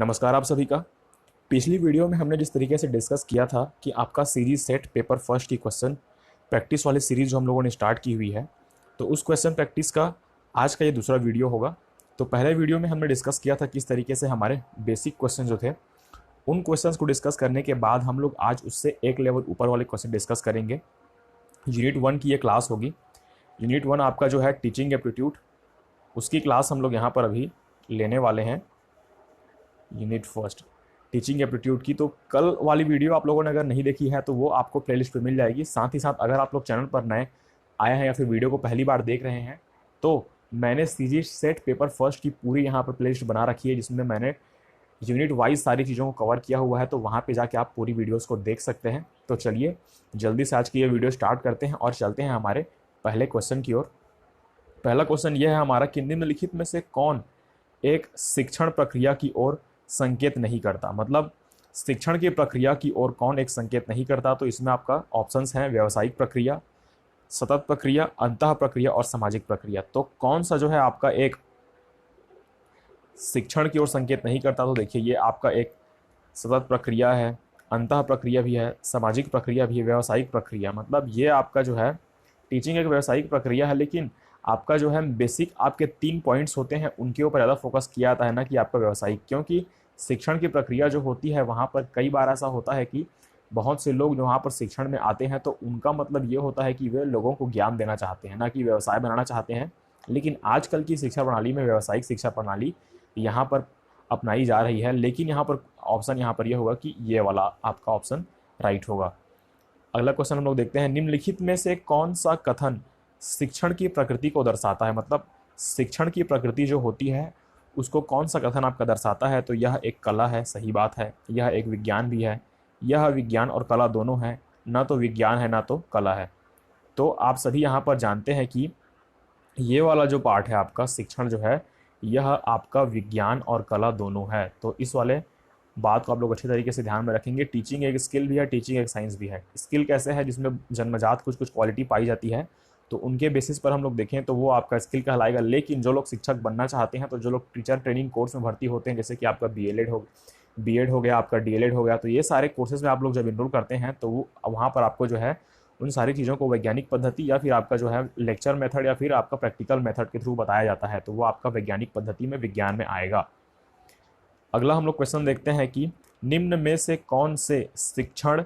नमस्कार आप सभी का। पिछली वीडियो में हमने जिस तरीके से डिस्कस किया था कि आपका सीरीज सेट पेपर फर्स्ट की क्वेश्चन प्रैक्टिस वाली सीरीज जो हम लोगों ने स्टार्ट की हुई है, तो उस क्वेश्चन प्रैक्टिस का आज का ये दूसरा वीडियो होगा। तो पहले वीडियो में हमने डिस्कस किया था किस तरीके से हमारे बेसिक क्वेश्चन जो थे उन क्वेश्चंस को डिस्कस करने के बाद हम लोग आज उससे एक लेवल ऊपर वाले क्वेश्चन डिस्कस करेंगे। यूनिट 1 की ये क्लास होगी। यूनिट 1 आपका जो है टीचिंग एप्टीट्यूड, उसकी क्लास हम लोग यहाँ पर अभी लेने वाले हैं। यूनिट फर्स्ट टीचिंग एप्टीट्यूड की तो कल वाली वीडियो आप लोगों ने अगर नहीं देखी है तो वो आपको प्लेलिस्ट पे मिल जाएगी। साथ ही साथ अगर आप लोग चैनल पर नए आए हैं या फिर वीडियो को पहली बार देख रहे हैं तो मैंने सीरीज सेट पेपर फर्स्ट की पूरी यहाँ पर प्लेलिस्ट बना रखी है, जिसमें मैंने यूनिट वाइज सारी चीज़ों को कवर किया हुआ है। तो वहाँ पे जाके आप पूरी वीडियोस को देख सकते हैं। तो चलिए जल्दी से आज की ये वीडियो स्टार्ट करते हैं और चलते हैं हमारे पहले क्वेश्चन की ओर। पहला क्वेश्चन ये है हमारा कि निम्नलिखित में से कौन एक शिक्षण प्रक्रिया की ओर संकेत नहीं करता। मतलब शिक्षण की प्रक्रिया की ओर कौन एक संकेत नहीं करता। तो इसमें आपका ऑप्शंस हैं व्यावसायिक प्रक्रिया, सतत प्रक्रिया, अंतः प्रक्रिया और सामाजिक प्रक्रिया। तो कौन सा जो है आपका एक शिक्षण की ओर संकेत नहीं करता। तो देखिए ये आपका एक सतत प्रक्रिया है, अंतः प्रक्रिया भी है, सामाजिक प्रक्रिया भी है, व्यावसायिक प्रक्रिया। मतलब ये आपका जो है टीचिंग एक व्यावसायिक प्रक्रिया है, लेकिन आपका जो है बेसिक आपके 3 पॉइंट्स होते हैं उनके ऊपर ज़्यादा फोकस किया जाता है ना कि आपका व्यावसायिक। क्योंकि शिक्षण की प्रक्रिया जो होती है वहाँ पर कई बार ऐसा होता है कि बहुत से लोग जो वहाँ पर शिक्षण में आते हैं तो उनका मतलब ये होता है कि वे लोगों को ज्ञान देना चाहते हैं, ना कि व्यवसाय बनाना चाहते हैं। लेकिन आजकल की शिक्षा प्रणाली में व्यावसायिक शिक्षा प्रणाली यहाँ पर अपनाई जा रही है। लेकिन यहाँ पर ऑप्शन यहाँ पर यह होगा कि ये वाला आपका ऑप्शन राइट होगा। अगला क्वेश्चन हम लोग देखते हैं, निम्नलिखित में से कौन सा कथन शिक्षण की प्रकृति को दर्शाता है। मतलब शिक्षण की प्रकृति जो होती है उसको कौन सा कथन आपका दर्शाता है। तो यह एक कला है, सही बात है। यह एक विज्ञान भी है, यह विज्ञान और कला दोनों है, ना तो विज्ञान है ना तो कला है। तो आप सभी यहाँ पर जानते हैं कि ये वाला जो पार्ट है आपका शिक्षण जो है यह आपका विज्ञान और कला दोनों है। तो इस वाले बात को आप लोग अच्छे तरीके से ध्यान में रखेंगे। टीचिंग एक स्किल भी है, टीचिंग एक साइंस भी है। स्किल कैसे है, जिसमें जन्मजात कुछ कुछ क्वालिटी पाई जाती है, तो उनके बेसिस पर हम लोग देखें तो वो आपका स्किल कहलाएगा। लेकिन जो लोग शिक्षक बनना चाहते हैं, तो जो लोग टीचर ट्रेनिंग कोर्स में भर्ती होते हैं, जैसे कि आपका बीएड हो गया, आपका डीएलएड हो गया, तो ये सारे कोर्सेज में आप लोग जब इनरोल करते हैं तो वो वहाँ पर आपको जो है उन सारी चीज़ों को वैज्ञानिक पद्धति या फिर आपका जो है लेक्चर मेथड या फिर आपका प्रैक्टिकल मेथड के थ्रू बताया जाता है। तो वो आपका वैज्ञानिक पद्धति में विज्ञान में आएगा। अगला हम लोग क्वेश्चन देखते हैं कि निम्न में से कौन से शिक्षण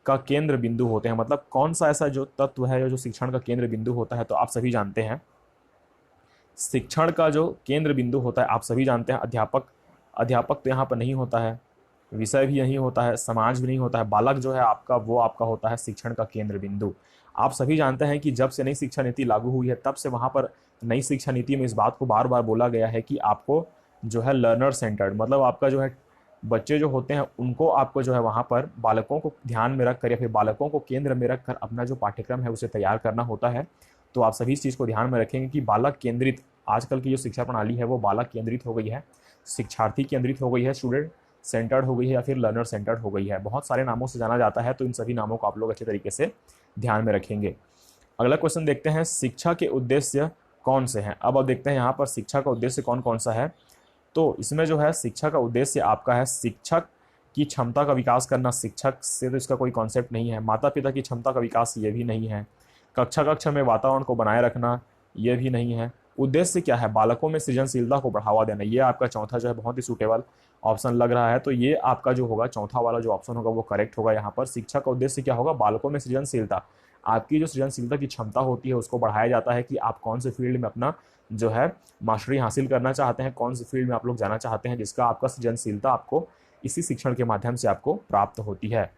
का केंद्र बिंदु होते हैं। मतलब कौन सा ऐसा जो तत्व है जो शिक्षण का केंद्र बिंदु होता है। तो आप सभी जानते हैं शिक्षण का जो केंद्र बिंदु होता है, आप सभी जानते हैं अध्यापक तो यहाँ पर नहीं होता है, विषय भी नहीं होता है, समाज भी नहीं होता है। बालक जो है आपका वो आपका होता है शिक्षण का केंद्र बिंदु। आप सभी जानते हैं कि जब से नई शिक्षा नीति लागू हुई है तब से वहाँ पर नई शिक्षा नीति में इस बात को बार बार बोला गया है कि आपको जो है लर्नर सेंटर्ड, मतलब आपका जो है बच्चे जो होते हैं उनको आपको जो है वहाँ पर बालकों को ध्यान में रख कर या फिर बालकों को केंद्र में रख कर अपना जो पाठ्यक्रम है उसे तैयार करना होता है। तो आप सभी इस चीज़ को ध्यान में रखेंगे कि बालक केंद्रित आजकल की जो शिक्षा प्रणाली है वो बालक केंद्रित हो गई है, शिक्षार्थी केंद्रित हो गई है, स्टूडेंट सेंटर्ड हो गई है या फिर लर्नर सेंटर्ड हो गई है। बहुत सारे नामों से जाना जाता है, तो इन सभी नामों को आप लोग अच्छे तरीके से ध्यान में रखेंगे। अगला क्वेश्चन देखते हैं, शिक्षा के उद्देश्य कौन से हैं। अब देखते हैं यहाँ पर शिक्षा का उद्देश्य कौन कौन सा है। तो इसमें जो है शिक्षा का उद्देश्य आपका है शिक्षक की क्षमता का विकास करना। शिक्षक से तो इसका कोई कॉन्सेप्ट नहीं है। माता पिता की क्षमता का विकास ये भी नहीं है। कक्षा में वातावरण को बनाए रखना ये भी नहीं है। उद्देश्य क्या है, बालकों में सृजनशीलता को बढ़ावा देना। ये आपका चौथा जो है बहुत ही सूटेबल ऑप्शन लग रहा है। तो ये आपका जो होगा चौथा वाला जो ऑप्शन होगा वो करेक्ट होगा। यहाँ पर शिक्षा का उद्देश्य क्या होगा, बालकों में सृजनशीलता। आपकी जो सृजनशीलता की क्षमता होती है उसको बढ़ाया जाता है कि आप कौन से फील्ड में अपना जो है मास्टरी हासिल करना चाहते हैं, कौन से फील्ड में आप लोग जाना चाहते हैं, जिसका आपका सृजनशीलता आपको इसी शिक्षण के माध्यम से आपको प्राप्त होती है।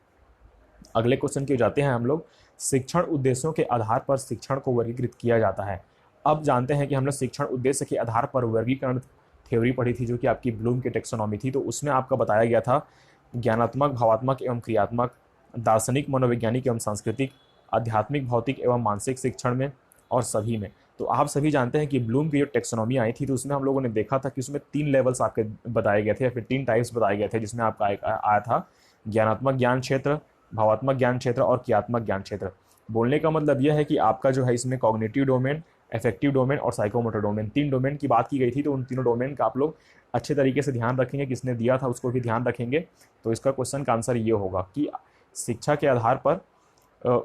अगले क्वेश्चन की जाते हैं हम लोग, शिक्षण उद्देश्यों के आधार पर शिक्षण को वर्गीकृत किया जाता है। अब जानते हैं कि हमने शिक्षण उद्देश्य के आधार पर वर्गीकरण थ्योरी पढ़ी थी जो कि आपकी ब्लूम की टेक्सोनॉमी थी। तो उसमें आपका बताया गया था ज्ञानात्मक, भावात्मक एवं क्रियात्मक, दार्शनिक, मनोवैज्ञानिक एवं सांस्कृतिक, आध्यात्मिक, भौतिक एवं मानसिक शिक्षण में और सभी में। तो आप सभी जानते हैं कि ब्लूम की जो टेक्सोनॉमी आई थी तो उसमें हम लोगों ने देखा था कि उसमें 3 लेवल्स आपके बताए गए थे या फिर 3 टाइप्स बताए गए थे, जिसमें आपका आया था ज्ञानात्मक ज्ञान क्षेत्र, भावात्मक ज्ञान क्षेत्र और क्रियात्मक ज्ञान क्षेत्र। बोलने का मतलब यह है कि आपका जो है इसमें कॉग्निटिव डोमेन, अफेक्टिव डोमेन और साइकोमोटर डोमेन। 3 डोमेन की बात की गई थी, तो उन तीनों डोमेन का आप लोग अच्छे तरीके से ध्यान रखेंगे, किसने दिया था उसको भी ध्यान रखेंगे। तो इसका क्वेश्चन का आंसर ये होगा कि शिक्षा के आधार पर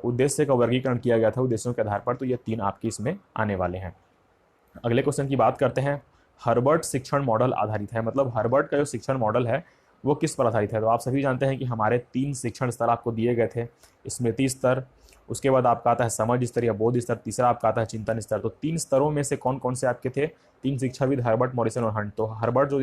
उद्देश्य का वर्गीकरण किया गया था, उद्देश्यों के आधार पर। तो ये 3 आपके इसमें आने वाले हैं। अगले क्वेश्चन की बात करते हैं। हर्बर्ट शिक्षण मॉडल आधारित है, मतलब हर्बर्ट का जो शिक्षण मॉडल है वो किस पर आधारित है। तो आप सभी जानते हैं कि हमारे 3 शिक्षण स्तर आपको दिए गए थे, स्मृति स्तर, उसके बाद आपका आता है समझ स्तर या बोध स्तर, तीसरा आपका आता है चिंतन स्तर। तो 3 स्तरों में से कौन कौन से आपके थे? 3 शिक्षाविद, हर्बर्ट, मॉरिसन और हंट। तो हर्बर्ट जो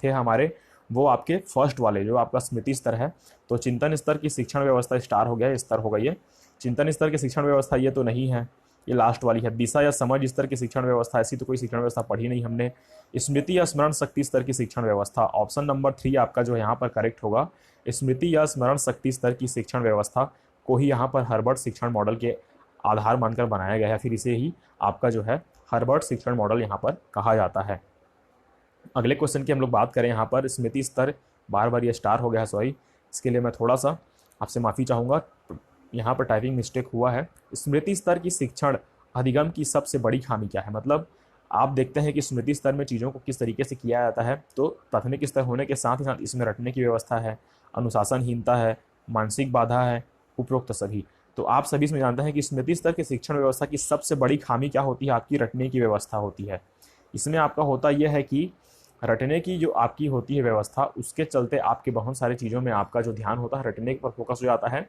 थे हमारे, वो आपके फर्स्ट वाले जो आपका स्मृति स्तर है। तो चिंतन स्तर की शिक्षण व्यवस्था स्टार हो गया, स्तर होगा ये। चिंतन स्तर की शिक्षण व्यवस्था ये तो नहीं है, ये लास्ट वाली है। दिशा या समझ स्तर की शिक्षण व्यवस्था, ऐसी तो कोई शिक्षण व्यवस्था पढ़ी नहीं हमने। स्मृति या स्मरण शक्ति स्तर की शिक्षण व्यवस्था, ऑप्शन नंबर 3 आपका जो यहाँ पर करेक्ट होगा। स्मृति या स्मरण शक्ति स्तर की शिक्षण व्यवस्था को ही यहाँ पर हर्बर्ट शिक्षण मॉडल के आधार मानकर बनाया गया है, फिर इसे ही आपका जो है हर्बर्ट शिक्षण मॉडल यहाँ पर कहा जाता है। अगले क्वेश्चन की हम लोग बात करें यहाँ पर, स्मृति स्तर, बार बार ये स्टार हो गया है, सॉरी, इसके लिए मैं थोड़ा सा आपसे माफ़ी चाहूँगा, यहाँ पर टाइपिंग मिस्टेक हुआ है। स्मृति स्तर की शिक्षण अधिगम की सबसे बड़ी खामी क्या है? मतलब आप देखते हैं कि स्मृति स्तर में चीज़ों को किस तरीके से किया जाता है। तो प्राथमिक स्तर होने के साथ ही साथ इसमें रटने की व्यवस्था है, अनुशासनहीनता है, मानसिक बाधा है, उपरोक्त सभी। तो आप सभी इसमें जानते हैं कि स्मृति स्तर की शिक्षण व्यवस्था की सबसे बड़ी खामी क्या होती है? आपकी रटने की व्यवस्था होती है। इसमें आपका होता यह है कि रटने की जो आपकी होती है व्यवस्था, उसके चलते आपके बहुत सारी चीज़ों में आपका जो ध्यान होता है रटने पर फोकस हो जाता है।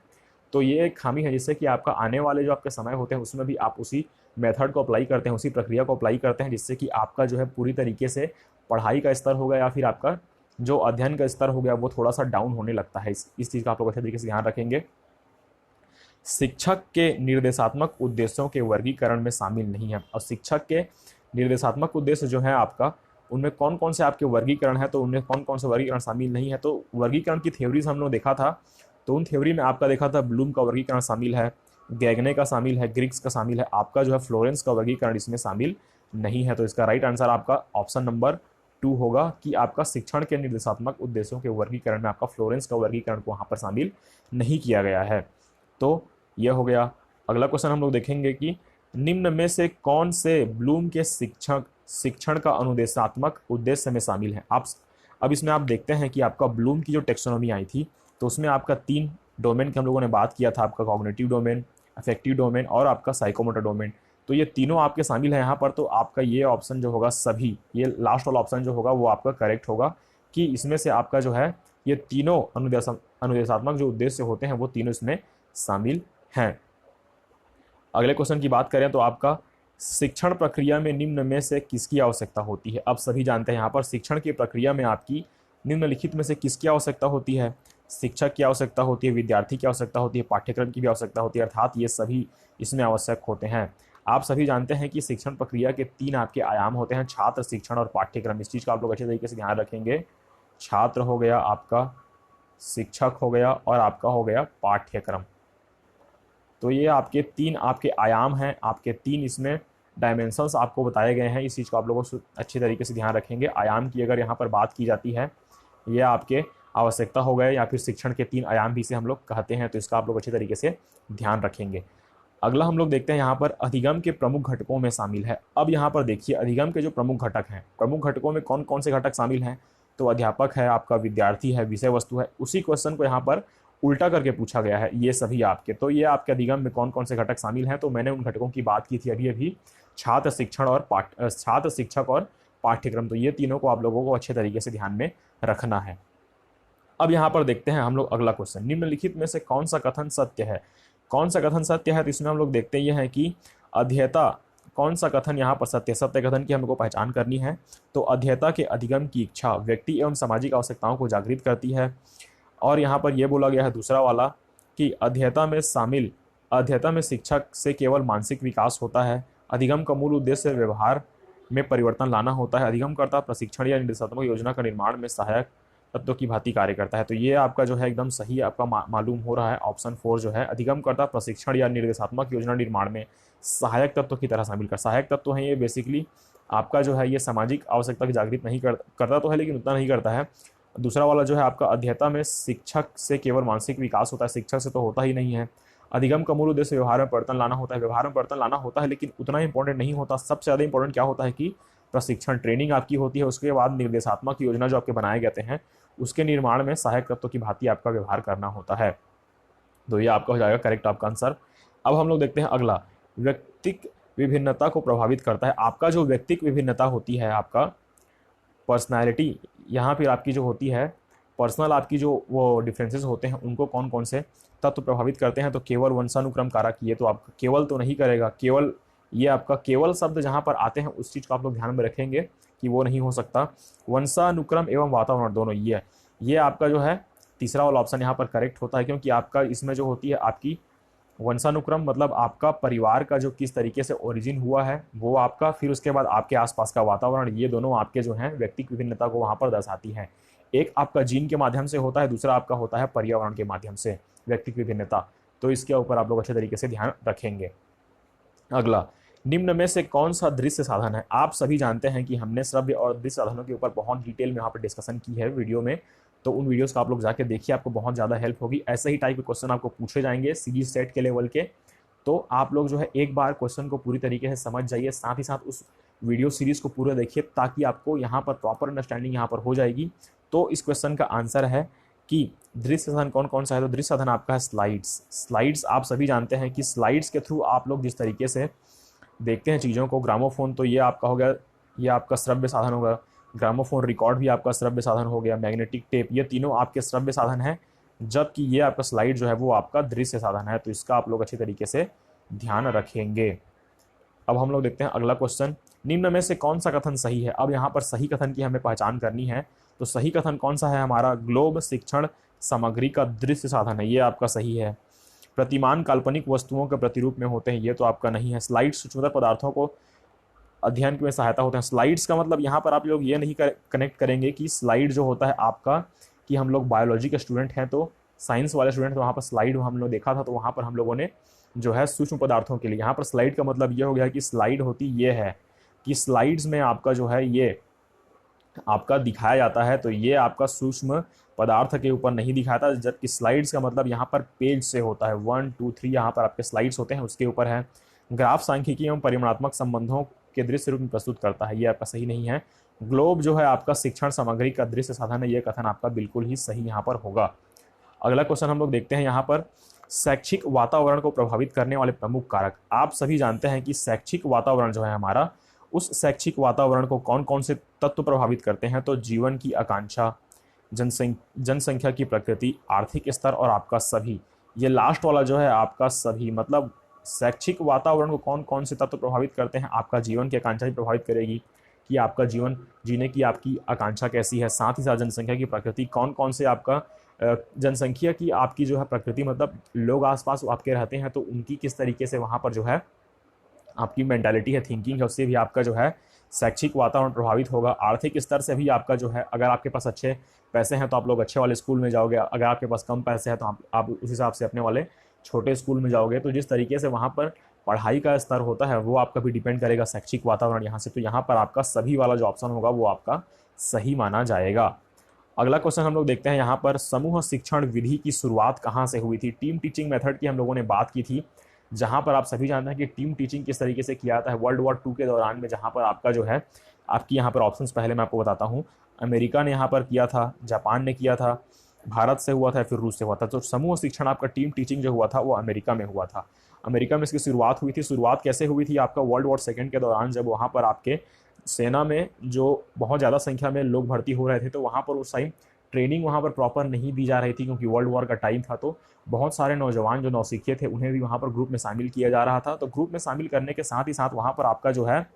तो ये एक खामी है, जिससे कि आपका आने वाले जो आपके समय होते हैं उसमें भी आप उसी मेथड को अप्लाई करते हैं, उसी प्रक्रिया को अप्लाई करते हैं, जिससे कि आपका जो है पूरी तरीके से पढ़ाई का स्तर हो गया या फिर आपका जो अध्ययन का स्तर हो गया वो थोड़ा सा डाउन होने लगता है। इस चीज़ का आप लोग अच्छे तरीके से ध्यान रखेंगे। शिक्षक के निर्देशात्मक उद्देश्यों के वर्गीकरण में शामिल नहीं है। और शिक्षक के निर्देशात्मक उद्देश्य जो है आपका, उनमें कौन कौन से आपके वर्गीकरण है, तो उनमें कौन कौन से वर्गीकरण शामिल नहीं है। तो वर्गीकरण की थ्योरीज हम लोग देखा था, तो उन थ्योरी में आपका देखा था ब्लूम का वर्गीकरण शामिल है, गैगने का शामिल है, ग्रिग्स का शामिल है, आपका जो है फ्लोरेंस का वर्गीकरण इसमें शामिल नहीं है। तो इसका राइट आंसर आपका ऑप्शन नंबर 2 होगा कि आपका शिक्षण के निर्देशात्मक उद्देश्यों के वर्गीकरण में आपका फ्लोरेंस का वर्गीकरण को वहाँ पर शामिल नहीं किया गया है। तो यह हो गया। अगला क्वेश्चन हम लोग देखेंगे कि निम्न में से कौन से ब्लूम के शिक्षण का अनुदेशात्मक उद्देश्य में शामिल है। अब इसमें आप देखते हैं कि आपका ब्लूम की जो टेक्सोनॉमी आई थी, तो उसमें आपका 3 डोमेन की हम लोगों ने बात किया था, आपका कॉग्निटिव डोमेन, अफेक्टिव डोमेन और आपका साइकोमोटर डोमेन। तो ये तीनों आपके शामिल है यहाँ पर। तो आपका ये ऑप्शन जो होगा, सभी ये लास्ट वाला ऑप्शन जो होगा वो आपका करेक्ट होगा कि इसमें से आपका जो है ये तीनों अनुदेशात्मक जो उद्देश्य होते हैं वो तीनों इसमें शामिल हैं। अगले क्वेश्चन की बात करें तो आपका शिक्षण प्रक्रिया में निम्न में से किसकी आवश्यकता होती है। अब सभी जानते हैं यहाँ पर शिक्षण की प्रक्रिया में आपकी निम्नलिखित में से किसकी आवश्यकता होती है। शिक्षक की आवश्यकता होती है, विद्यार्थी की आवश्यकता होती है, पाठ्यक्रम की भी आवश्यकता होती है, अर्थात ये सभी इसमें आवश्यक होते हैं। आप सभी जानते हैं कि शिक्षण प्रक्रिया के 3 आपके आयाम होते हैं, छात्र, शिक्षण और पाठ्यक्रम। इस चीज़ का आप लोग अच्छे तरीके से ध्यान रखेंगे। छात्र हो गया आपका, शिक्षक हो गया और आपका हो गया पाठ्यक्रम। तो ये आपके 3 आपके आयाम हैं, आपके 3 इसमें डायमेंशंस आपको बताए गए हैं। इस चीज़ को आप लोगों को अच्छे तरीके से ध्यान रखेंगे। आयाम की अगर यहाँ पर बात की जाती है, यह आपके आवश्यकता हो गए या फिर शिक्षण के 3 आयाम भी इसे हम लोग कहते हैं। तो इसका आप लोग अच्छे तरीके से ध्यान रखेंगे। अगला हम लोग देखते हैं यहाँ पर अधिगम के प्रमुख घटकों में शामिल है। अब यहाँ पर देखिए अधिगम के जो प्रमुख घटक हैं, प्रमुख घटकों में कौन कौन से घटक शामिल हैं। तो अध्यापक है, आपका विद्यार्थी है, विषय वस्तु है। उसी क्वेश्चन को यहाँ पर उल्टा करके पूछा गया है, ये सभी आपके। तो ये आपके अधिगम में कौन कौन से घटक शामिल हैं। तो मैंने उन घटकों की बात की थी अभी छात्र, शिक्षण और छात्र, शिक्षक और पाठ्यक्रम। तो ये तीनों को आप लोगों को अच्छे तरीके से ध्यान में रखना है। अब यहाँ पर देखते हैं हम लोग अगला क्वेश्चन, निम्नलिखित में से कौन सा कथन सत्य है। कौन सा कथन सत्य है, तो इसमें हम लोग देखते ये हैं कि अध्येता, कौन सा कथन यहाँ पर सत्य, सत्य कथन की हमको पहचान करनी है। तो अध्येता के अधिगम की इच्छा व्यक्ति एवं सामाजिक आवश्यकताओं को जागृत करती है। और यहाँ पर यह बोला गया है दूसरा वाला कि अध्येता में शिक्षक से केवल मानसिक विकास होता है। अधिगम का मूल उद्देश्य व्यवहार में परिवर्तन लाना होता है। अधिगमकर्ता प्रशिक्षण या निर्देशात्मक योजना का निर्माण में सहायक तत्व की भांति कार्य करता है। तो ये आपका जो है एकदम सही आपका मालूम हो रहा है। ऑप्शन 4 जो है, अधिगमकर्ता प्रशिक्षण या निर्देशात्मक योजना निर्माण में सहायक तत्व की तरह शामिल कर। सहायक तत्व हैं ये बेसिकली आपका जो है ये सामाजिक आवश्यकता की जागृत नहीं करता तो है, लेकिन उतना नहीं करता है। दूसरा वाला जो है आपका अध्येता में शिक्षक से केवल मानसिक विकास होता है, शिक्षक से तो होता ही नहीं है। अधिगम का मूल उद्देश्य व्यवहार में परिवर्तन लाना होता है। व्यवहार में परिवर्तन लाना होता है, लेकिन उतना इंपॉर्टेंट नहीं होता। सबसे ज़्यादा इंपॉर्टेंट क्या होता है कि प्रशिक्षण, ट्रेनिंग आपकी होती है, उसके बाद निर्देशात्मक योजना जो आपके बनाए गए हैं उसके निर्माण में सहायक तत्वों की भांति आपका व्यवहार करना होता है। तो ये आपका हो जाएगा करेक्ट आपका आंसर। अब हम लोग देखते हैं अगला, व्यक्तिक विभिन्नता को प्रभावित करता है। आपका जो व्यक्तिक विभिन्नता होती है, आपका पर्सनैलिटी, यहाँ पर आपकी जो होती है पर्सनल, आपकी जो वो डिफरेंसेस होते हैं उनको कौन कौन से तत्व प्रभावित करते हैं। तो केवल वंशानुक्रम कारक, ये तो आप केवल तो नहीं करेगा, केवल ये आपका केवल शब्द जहाँ पर आते हैं उस चीज़ को आप लोग ध्यान में रखेंगे कि वो नहीं हो सकता। वंशानुक्रम एवं वातावरण दोनों, ये आपका जो है तीसरा वाला ऑप्शन यहाँ पर करेक्ट होता है, क्योंकि आपका इसमें जो होती है आपकी वंशानुक्रम मतलब आपका परिवार का जो किस तरीके से ओरिजिन हुआ है वो आपका, फिर उसके बाद आपके आसपास का वातावरण, ये दोनों आपके जो हैं व्यक्तिक विभिन्नता को वहाँ पर दर्शाती हैं। एक आपका जीन के माध्यम से होता है, दूसरा आपका होता है पर्यावरण के माध्यम से व्यक्तिक विभिन्नता। तो इसके ऊपर आप लोग अच्छे तरीके से ध्यान रखेंगे। अगला, निम्न में से कौन सा दृश्य साधन है। आप सभी जानते हैं कि हमने श्रव्य और दृश्य साधनों के ऊपर बहुत डिटेल में यहाँ पर डिस्कशन की है वीडियो में, तो उन वीडियोस को आप लोग जाके देखिए, आपको बहुत ज़्यादा हेल्प होगी। ऐसे ही टाइप के क्वेश्चन आपको पूछे जाएंगे सीरीज सेट के लेवल के, तो आप लोग जो है एक बार क्वेश्चन को पूरी तरीके से समझ जाइए, साथ ही साथ उस वीडियो सीरीज को पूरा देखिए, ताकि आपको यहाँ पर प्रॉपर अंडरस्टैंडिंग यहाँ पर हो जाएगी। तो इस क्वेश्चन का आंसर है कि दृश्य साधन कौन कौन सा है। तो दृश्य साधन आपका है स्लाइड्स। आप सभी जानते हैं कि स्लाइड्स के थ्रू आप लोग जिस तरीके से देखते हैं चीज़ों को, ग्रामोफोन तो ये आपका हो गया, ये आपका श्रव्य साधन होगा, ग्रामोफोन रिकॉर्ड भी आपका श्रव्य साधन हो गया, मैग्नेटिक टेप, ये तीनों आपके श्रव्य साधन हैं, जबकि ये आपका स्लाइड जो है वो आपका दृश्य साधन है। तो इसका आप लोग अच्छी तरीके से ध्यान रखेंगे। अब हम लोग देखते हैं अगला क्वेश्चन, निम्न में से कौन सा कथन सही है। अब यहाँ पर सही कथन की हमें पहचान करनी है। तो सही कथन कौन सा है हमारा, ग्लोब शिक्षण सामग्री का दृश्य साधन है, ये आपका सही है। प्रतिमान काल्पनिक वस्तुओं के प्रतिरूप में होते हैं, ये तो आपका नहीं है। स्लाइड्स सूक्ष्मतर पदार्थों को अध्ययन में सहायता होते हैं। स्लाइड्स का मतलब यहाँ पर आप लोग ये नहीं कनेक्ट करेंगे कि स्लाइड जो होता है आपका, कि हम लोग बायोलॉजी के स्टूडेंट हैं तो साइंस वाले स्टूडेंट, तो वहाँ पर स्लाइड हम लोग देखा था, तो वहाँ पर हम लोगों ने जो है सूक्ष्म पदार्थों के लिए, यहाँ पर स्लाइड का मतलब ये हो गया कि स्लाइड होती ये है कि स्लाइड्स में आपका जो है ये आपका दिखाया जाता है, तो ये आपका सूक्ष्म पदार्थ के ऊपर नहीं दिखाता, जबकि स्लाइड्स का मतलब यहाँ पर पेज से होता है, 1 2 3 यहाँ पर आपके स्लाइड्स होते हैं उसके ऊपर है। ग्राफ सांख्यिकी एवं परिमाणात्मक संबंधों के दृश्य रूप में प्रस्तुत करता है, ये आपका सही नहीं है। ग्लोब जो है आपका शिक्षण सामग्री का दृश्य साधन है, ये कथन आपका बिल्कुल ही सही यहाँ पर होगा। अगला क्वेश्चन हम लोग देखते हैं यहाँ पर, शैक्षिक वातावरण को प्रभावित करने वाले प्रमुख कारक। आप सभी जानते हैं कि शैक्षिक वातावरण जो है हमारा, उस शैक्षिक वातावरण को कौन कौन से तत्व प्रभावित करते हैं। तो जीवन की आकांक्षा, जनसंख्या की प्रकृति, आर्थिक स्तर और आपका सभी। ये लास्ट वाला जो है आपका सभी, मतलब शैक्षिक वातावरण को कौन कौन से तत्व प्रभावित करते हैं। आपका जीवन की आकांक्षा भी प्रभावित करेगी कि आपका जीवन जीने की आपकी आकांक्षा कैसी है, साथ ही साथ जनसंख्या की प्रकृति, कौन कौन से आपका जनसंख्या की आपकी जो है प्रकृति, मतलब लोग आसपास आपके रहते हैं तो उनकी किस तरीके से वहाँ पर जो है आपकी मेंटालिटी है, थिंकिंग है, उससे भी आपका जो है शैक्षिक वातावरण प्रभावित होगा। आर्थिक स्तर से भी आपका जो है, अगर आपके पास अच्छे पैसे हैं तो आप लोग अच्छे वाले स्कूल में जाओगे, अगर आपके पास कम पैसे हैं तो आप उस हिसाब से अपने वाले छोटे स्कूल में जाओगे। तो जिस तरीके से वहाँ पर पढ़ाई का स्तर होता है वो आपका भी डिपेंड करेगा शैक्षिक वातावरण यहाँ से। तो यहाँ पर आपका सभी वाला जो ऑप्शन होगा वो आपका सही माना जाएगा। अगला क्वेश्चन हम लोग देखते हैं यहाँ पर, समूह शिक्षण विधि की शुरुआत कहाँ से हुई थी। टीम टीचिंग मेथड की हम लोगों ने बात की थी, जहाँ पर आप सभी जानते हैं कि टीम टीचिंग किस तरीके से किया जाता है वर्ल्ड वॉर 2 के दौरान में, जहाँ पर आपका जो है आपकी यहाँ पर ऑप्शंस पहले मैं आपको बताता हूँ। अमेरिका ने यहाँ पर किया था, जापान ने किया था, भारत से हुआ था, फिर रूस से हुआ था। तो समूह शिक्षण आपका टीम टीचिंग जो हुआ था वो अमेरिका में हुआ था। अमेरिका में इसकी शुरुआत हुई थी। शुरुआत कैसे हुई थी, आपका वर्ल्ड वॉर 2 के दौरान, जब वहाँ पर आपके सेना में जो बहुत ज़्यादा संख्या में लोग भर्ती हो रहे थे, तो वहाँ पर उस टाइम ट्रेनिंग वहाँ पर प्रॉपर नहीं दी जा रही थी, क्योंकि वर्ल्ड वॉर का टाइम था। तो बहुत सारे नौजवान जो नौसिखिए थे उन्हें भी वहाँ पर ग्रुप में शामिल किया जा रहा था। तो ग्रुप में शामिल करने के साथ ही साथ वहाँ पर आपका जो है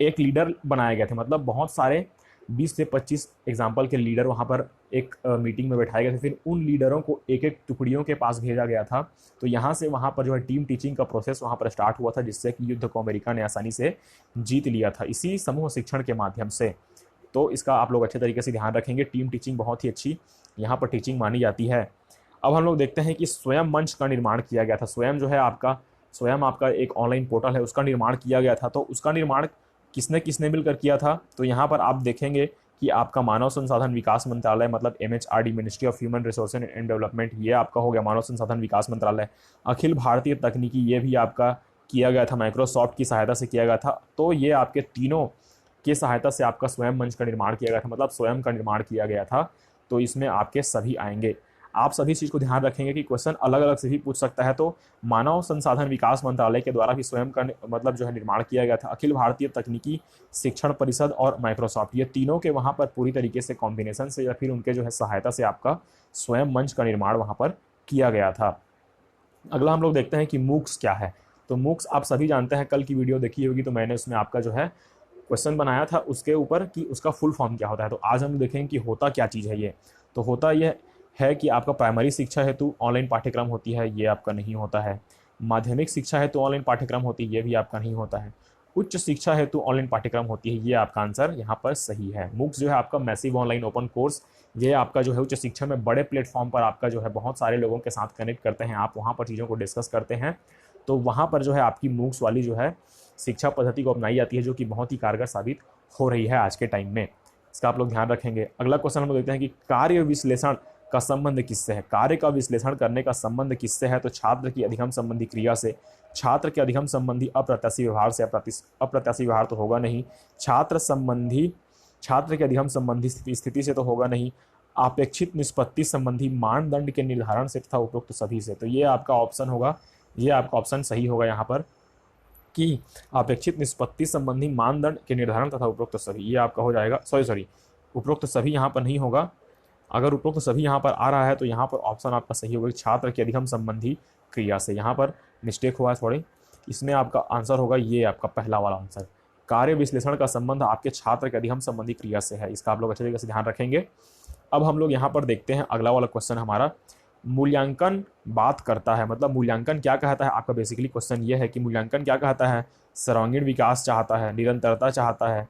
एक लीडर बनाए गए थे, मतलब बहुत सारे 20 से 25 एग्जाम्पल के लीडर वहाँ पर एक मीटिंग में बैठाए गए थे। फिर उन लीडरों को एक एक टुकड़ियों के पास भेजा गया था। तो यहाँ से वहाँ पर जो है टीम टीचिंग का प्रोसेस वहाँ पर स्टार्ट हुआ था, जिससे कि युद्ध को अमेरिका ने आसानी से जीत लिया था, इसी समूह शिक्षण के माध्यम से। तो इसका आप लोग अच्छे तरीके से ध्यान रखेंगे। टीम टीचिंग बहुत ही अच्छी यहाँ पर टीचिंग मानी जाती है। अब हम लोग देखते हैं कि स्वयं मंच का निर्माण किया गया था। स्वयं जो है आपका, स्वयं आपका एक ऑनलाइन पोर्टल है, उसका निर्माण किया गया था। तो उसका निर्माण किसने किसने मिलकर किया था। तो यहाँ पर आप देखेंगे कि आपका मानव संसाधन विकास मंत्रालय मतलब MHRD, ministry of human resources and development, ये आपका हो गया मानव संसाधन विकास मंत्रालय। अखिल भारतीय तकनीकी, ये भी आपका किया गया था, माइक्रोसॉफ्ट की सहायता से किया गया था। तो ये आपके तीनों की सहायता से आपका स्वयं मंच का निर्माण किया गया था, मतलब स्वयं का निर्माण किया गया था। तो इसमें आपके सभी आएंगे। आप सभी चीज़ को ध्यान रखेंगे कि क्वेश्चन अलग अलग से भी पूछ सकता है। तो मानव संसाधन विकास मंत्रालय के द्वारा भी स्वयं का मतलब जो है निर्माण किया गया था। अखिल भारतीय तकनीकी शिक्षण परिषद और माइक्रोसॉफ्ट, ये तीनों के वहाँ पर पूरी तरीके से कॉम्बिनेशन से या फिर उनके जो है सहायता से आपका स्वयं मंच का निर्माण वहाँ पर किया गया था। अगला हम लोग देखते हैं कि मूक्स क्या है। तो मूक्स आप सभी जानते हैं, कल की वीडियो देखी होगी तो मैंने उसमें आपका जो है क्वेश्चन बनाया था उसके ऊपर कि उसका फुल फॉर्म क्या होता है। तो आज हम देखेंगे कि होता क्या चीज़ है ये। तो होता यह है कि आपका प्राइमरी शिक्षा हेतु ऑनलाइन पाठ्यक्रम होती है, ये आपका नहीं होता है। माध्यमिक शिक्षा हेतु ऑनलाइन पाठ्यक्रम होती है, ये भी आपका नहीं होता है। उच्च शिक्षा हेतु ऑनलाइन पाठ्यक्रम होती है, ये आपका आंसर यहाँ पर सही है। मूक्स जो है आपका मैसिव ऑनलाइन ओपन कोर्स, ये आपका जो है उच्च शिक्षा में बड़े प्लेटफॉर्म पर आपका जो है बहुत सारे लोगों के साथ कनेक्ट करते हैं, आप वहाँ पर चीज़ों को डिस्कस करते हैं। तो वहाँ पर जो है आपकी मूक्स वाली जो है शिक्षा पद्धति को अपनाई जाती है, जो कि बहुत ही कारगर साबित हो रही है आज के टाइम में। इसका आप लोग ध्यान रखेंगे। अगला क्वेश्चन हम लोग देखते हैं कि कार्य विश्लेषण का संबंध किससे है। कार्य का विश्लेषण करने का संबंध किससे है। तो छात्र की अधिगम संबंधी क्रिया से। छात्र के अधिगम संबंधी अप्रत्याशी व्यवहार से। अप्रत्याशी व्यवहार तो होगा नहीं। छात्र के अधिगम संबंधी स्थिति से तो होगा नहीं। अपेक्षित निष्पत्ति संबंधी मानदंड के निर्धारण से तथा उपरोक्त सभी से। तो ये आपका ऑप्शन होगा, ये आपका ऑप्शन सही होगा यहाँ पर कि अपेक्षित निष्पत्ति संबंधी मानदंड के निर्धारण तथा उपरोक्त सभी, ये आपका हो जाएगा। सॉरी, उपरोक्त सभी यहाँ पर नहीं होगा। अगर उपरोक्त सभी यहाँ पर आ रहा है तो यहाँ पर ऑप्शन आपका सही होगा छात्र के अधिगम संबंधी क्रिया से। यहाँ पर मिस्टेक हुआ है थोड़ी, इसमें आपका आंसर होगा ये आपका पहला वाला आंसर। कार्य विश्लेषण का संबंध आपके छात्र के अधिगम संबंधी क्रिया से है, इसका आप लोग अच्छे तरीके से ध्यान रखेंगे। अब हम लोग यहाँ पर देखते हैं अगला वाला क्वेश्चन हमारा। मूल्यांकन बात करता है, मतलब मूल्यांकन क्या कहता है। आपका बेसिकली क्वेश्चन ये है कि मूल्यांकन क्या कहता है। सर्वांगीण विकास चाहता है, निरंतरता चाहता है,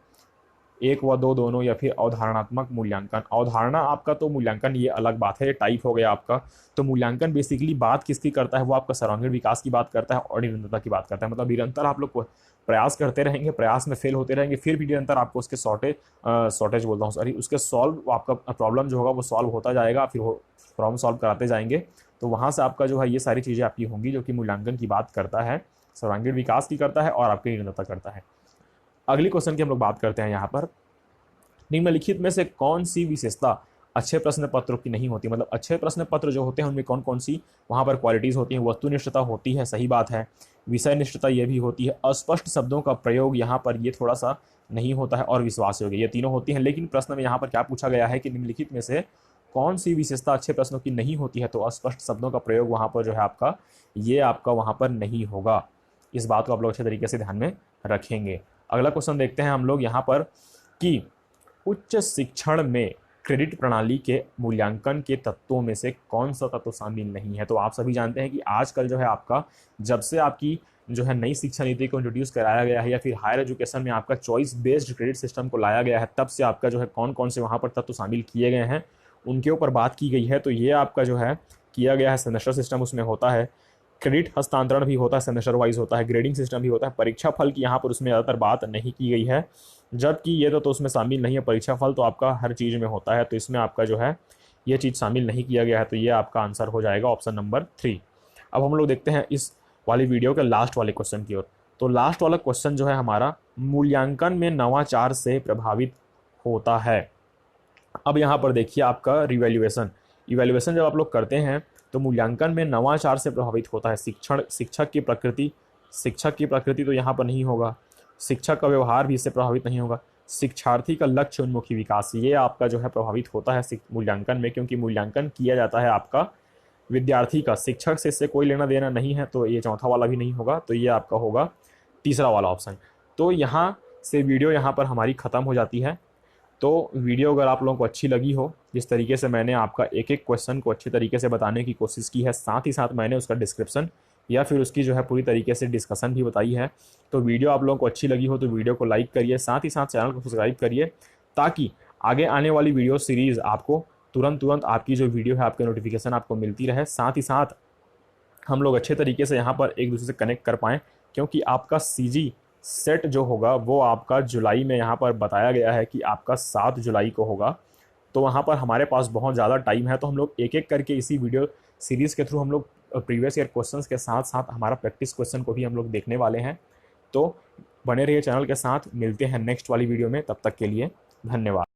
एक व दो दोनों, या फिर अवधारणात्मक मूल्यांकन। अवधारणा आपका तो मूल्यांकन ये अलग बात है, ये टाइप हो गया आपका। तो मूल्यांकन बेसिकली बात किसकी करता है, वो आपका सर्वांगीण विकास की बात करता है और निरंतरता की बात करता है। मतलब निरंतर आप लोग प्रयास करते रहेंगे, प्रयास में फेल होते रहेंगे, फिर भी निरंतर आपको उसके शॉर्टेज बोलता हूँ सॉरी, उसके सॉल्व, आपका प्रॉब्लम जो होगा वो सॉल्व होता जाएगा, फिर वो प्रॉब्लम सॉल्व कराते जाएंगे। तो वहाँ से आपका जो है ये सारी चीज़ें आपकी होंगी जो कि मूल्यांकन की बात करता है, सर्वांगीण विकास की करता है और आपकी निरंतरता करता है। अगली क्वेश्चन की हम लोग बात करते हैं यहाँ पर। निम्नलिखित में से कौन सी विशेषता अच्छे प्रश्न पत्रों की नहीं होती। मतलब अच्छे प्रश्न पत्र जो होते हैं उनमें कौन कौन सी वहाँ पर क्वालिटीज़ होती हैं। वस्तुनिष्ठता होती है, सही बात है। विषय निष्ठता ये भी होती है। अस्पष्ट शब्दों का प्रयोग यहाँ पर ये थोड़ा सा नहीं होता है, और विश्वास योग्य, ये तीनों होती हैं। लेकिन प्रश्न में यहाँ पर क्या पूछा गया है कि निम्नलिखित में से कौन सी विशेषता अच्छे प्रश्नों की नहीं होती है। तो अस्पष्ट शब्दों का प्रयोग वहाँ पर जो है आपका, ये आपका वहाँ पर नहीं होगा। इस बात को आप लोग अच्छे तरीके से ध्यान में रखेंगे। अगला क्वेश्चन देखते हैं हम लोग यहाँ पर कि उच्च शिक्षण में क्रेडिट प्रणाली के मूल्यांकन के तत्वों में से कौन सा तत्व शामिल नहीं है। तो आप सभी जानते हैं कि आजकल जो है आपका, जब से आपकी जो है नई शिक्षा नीति को इंट्रोड्यूस कराया गया है या फिर हायर एजुकेशन में आपका चॉइस बेस्ड क्रेडिट सिस्टम को लाया गया है, तब से आपका जो है कौन कौन से वहाँ पर तत्व शामिल किए गए हैं उनके ऊपर बात की गई है। तो ये आपका जो है किया गया है सेमेस्टर सिस्टम, उसमें होता है क्रेडिट हस्तांतरण भी होता है, सेमेस्टर वाइज होता है, ग्रेडिंग सिस्टम भी होता है। परीक्षा फल की यहाँ पर उसमें ज़्यादातर बात नहीं की गई है, जबकि ये तो उसमें शामिल नहीं है। परीक्षा फल तो आपका हर चीज़ में होता है, तो इसमें आपका जो है ये चीज़ शामिल नहीं किया गया है। तो ये आपका आंसर हो जाएगा ऑप्शन नंबर 3। अब हम लोग देखते हैं इस वाली वीडियो के लास्ट वाले क्वेश्चन की ओर। तो लास्ट वाला क्वेश्चन जो है हमारा, मूल्यांकन में नवाचार से प्रभावित होता है। अब यहाँ पर देखिए आपका इवैल्यूएशन जब आप लोग करते हैं तो मूल्यांकन में नवाचार से प्रभावित होता है। शिक्षक की प्रकृति तो यहाँ पर नहीं होगा। शिक्षक का व्यवहार भी इससे प्रभावित नहीं होगा। शिक्षार्थी का लक्ष्य उन्मुखी विकास, ये आपका जो है प्रभावित होता है मूल्यांकन में, क्योंकि मूल्यांकन किया जाता है आपका विद्यार्थी का, शिक्षक से इससे कोई लेना देना नहीं है। तो ये चौथा वाला भी नहीं होगा, तो ये आपका होगा तीसरा वाला ऑप्शन। तो यहाँ से वीडियो यहाँ पर हमारी ख़त्म हो जाती है। तो वीडियो अगर आप लोगों को अच्छी लगी हो, जिस तरीके से मैंने आपका एक एक क्वेश्चन को अच्छे तरीके से बताने की कोशिश की है, साथ ही साथ मैंने उसका डिस्क्रिप्शन या फिर उसकी जो है पूरी तरीके से डिस्कशन भी बताई है, तो वीडियो आप लोगों को अच्छी लगी हो तो वीडियो को लाइक करिए, साथ ही साथ चैनल को सब्सक्राइब करिए, ताकि आगे आने वाली वीडियो सीरीज़ आपको तुरंत आपकी जो वीडियो है आपके नोटिफिकेशन आपको मिलती रहे। साथ ही साथ हम लोग अच्छे तरीके से यहाँ पर एक दूसरे से कनेक्ट कर पाएँ, क्योंकि आपका CG सेट जो होगा वो आपका जुलाई में यहाँ पर बताया गया है कि आपका 7 जुलाई को होगा। तो वहाँ पर हमारे पास बहुत ज़्यादा टाइम है, तो हम लोग एक एक करके इसी वीडियो सीरीज़ के थ्रू हम लोग प्रीवियस ईयर क्वेश्चंस के साथ साथ हमारा प्रैक्टिस क्वेश्चन को भी हम लोग देखने वाले हैं। तो बने रहिए चैनल के साथ, मिलते हैं नेक्स्ट वाली वीडियो में, तब तक के लिए धन्यवाद।